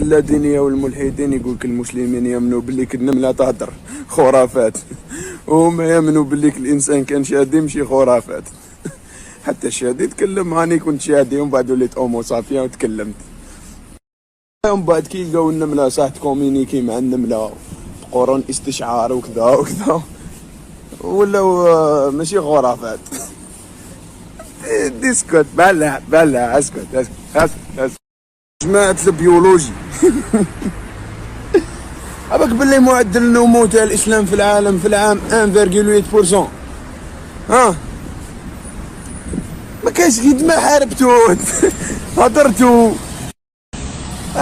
اللادينية والملحدين يقولك المسلمين يامنوا باللي النملة تهدر خرافات، وهما يامنوا باللي الانسان كان شادي ماشي خرافات. حتى الشادي يتكلم، هاني كنت شادي ومن بعد وليت اومو صافيه وتكلمت. ومن بعد كي لقاو النملة صح تكومينيكي مع النملة بقرون استشعار وكذا وكذا، ولاو ماشي خرافات. اسكت بلا اسكت. جماعة البيولوجي. أباك باللي معدل النمو تاع الإسلام في العالم في العام 1.8%. ها ما كاينش قد ما حاربتو هضرتو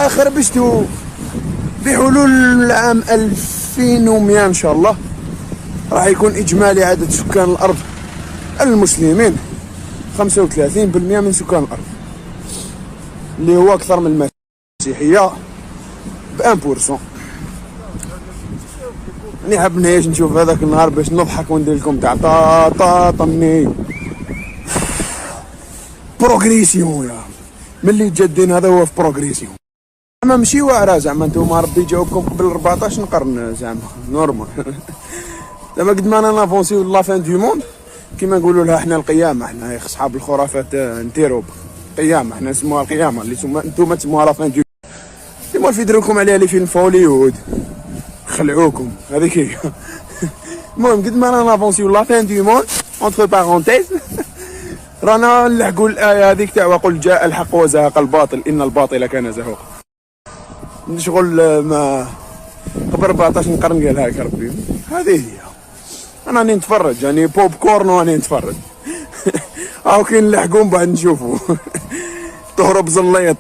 خربشتو. بحلول العام 2100 إن شاء الله راح يكون إجمالي عدد سكان الأرض المسلمين 35% من سكان الأرض، اللي هو أكثر من المسيحية ب1%. راني حاب نعيش نشوف هذاك النهار باش نضحك وندير لكم تاع طني بروغريسيون. يا ملي جادين هذا هو في بروغريسيون. زعما ماشي واعره، زعما نتوما ربي جاوبكم قبل 14 قرن، زعما نورمال. زعما قد ما انا نافونسيو لا فان دو موند كيما نقولوا لها حنا القيامه، حنا اصحاب الخرافات نتيرو قيامه، حنا نسموها القيامه اللي نتوما تسموها لا فان دو. كيما في يديروكم عليها لي فيلم في هوليوود خلعوكم، هذيك هي. المهم قد ما انا نافونسيو لا فان دو موند اونتر بارونتيز، رانا نلحقوا الايه هذيك تاع وقل جاء الحق وزهق الباطل ان الباطل كان زهوقا. شغل ما قبل 14 قرن قالها لك ربي. هذه هي. انا راني نتفرج، يعني بوب كورن وراني نتفرج. هاو كي نلحقوا من بعد نشوفوا. تهرب زليط.